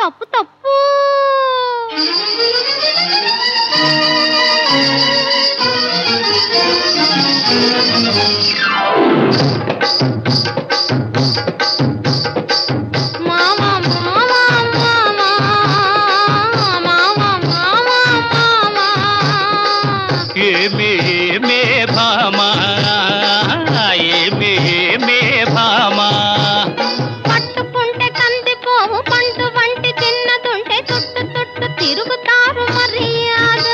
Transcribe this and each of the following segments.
తప్పు తప్పు. పట్టుకుంటే కందిపోవు పండు వంటి చిన్నదుంటే చుట్టు చుట్టు తిరుగుతారు మర్యాద.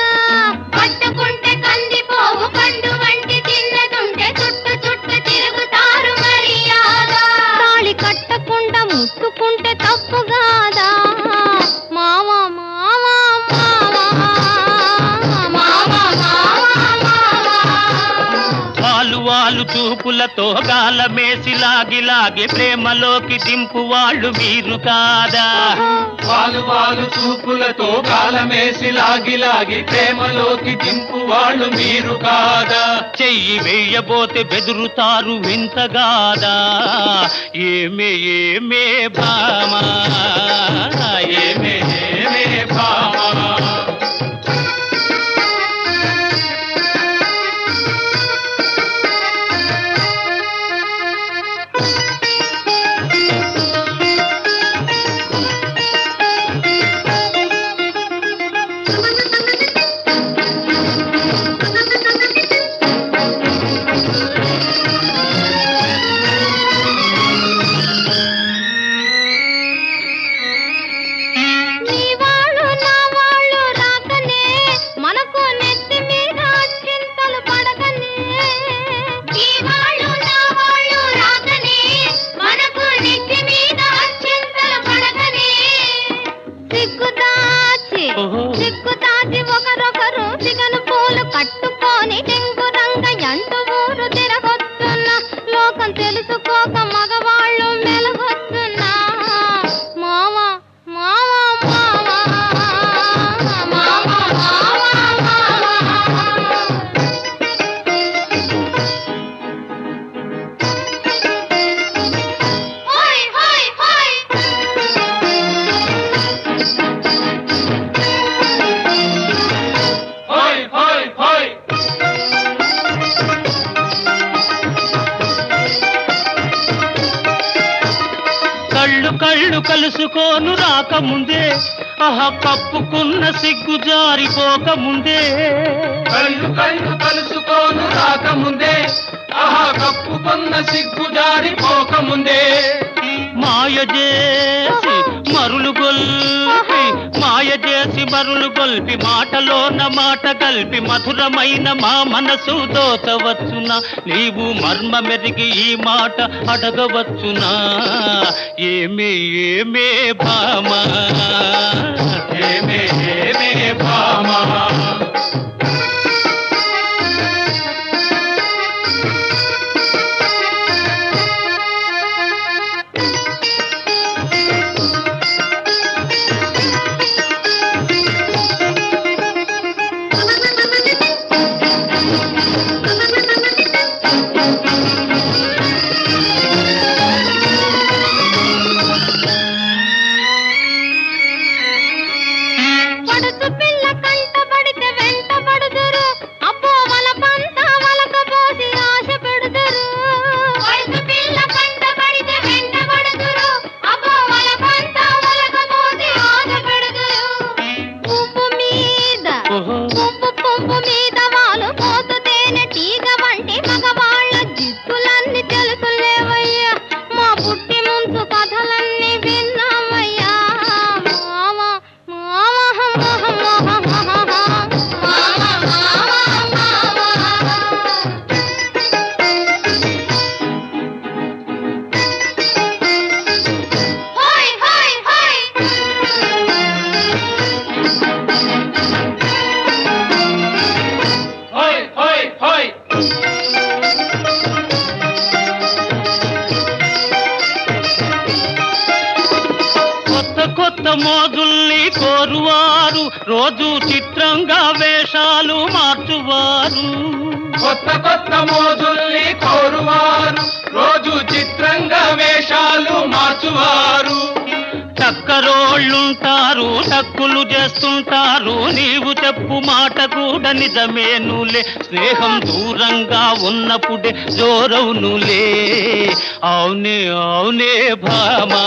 పట్టుకుంటే కందిపోవు పండు వంటి చిన్నదుంటే చుట్టు చుట్టు తిరుగుతారు మర్యాద. తాళి కట్టకుండా ముట్టుకుంటే తప్పు కాదా మావా మావా వాలు చూపులతో గాలమేసి లాగి లాగి ప్రేమలోకి దింపు వాళ్ళు మీరు కాదా. వాలు చూపులతో గాలమేసి లాగి లాగి ప్రేమలోకి దింపు వాళ్ళు మీరు కాదా. చెయ్యి వేయబోతే బెదురుతారు వింతగాదా. ఏమే ఏమే భామా ఏమే ఏమే భామా. సిగ్గుదాచి ఒకరొకరు సిగను పూలు కట్టుకొని టెంగురంగ ఎంటు ఊరు తిరగొస్తున్నా. లోకం తెలుసుకోక మగవాళ్ళు మెలగొస్తున్నా. మావా మావా మావా మావా కళ్ళు కలుసుకోను రాకముందే కప్పుకున్న సిగ్గు జారిపోకముందే. కళ్ళు కలుసుకోను రాకముందే కప్పుకున్న సిగ్గు జారిపోకముందే. మాయ చేసి మరులు గొల్పి మరులు గొల్పి మాటలోన మాట కలిపి మధురమైన మా మనసు దోచవచ్చునా. నీవు మర్మ మెరిగి ఈ మాట అడగవచ్చునా. ఏమే ఏమే భామా ఏమే ఏమే భామా. పువ్వు మీద వాలు పోతు తేనె తీగ వంటి మగవాళ్ళ జిత్తులన్నీ తెలుసులేవయ్యా. మా పుట్టి ముందు కథలన్నీ విన్నామయ్యా. మావా కొత్త మోజుల్ని కోరువారు రోజు చిత్రంగా వేషాలు మార్చువారు. కొత్త మోజుల్ని కోరువారు రోజు చిత్రంగా వేషాలు మార్చువారు. టక్కరోళ్ళుంటారు టక్కులు చేస్తుంటారు నీవు చెప్పు మాట కూడా నిజమేనులే స్నేహం దూరంగా ఉన్నప్పుడే జోరవునులే అవునే అవునే భామా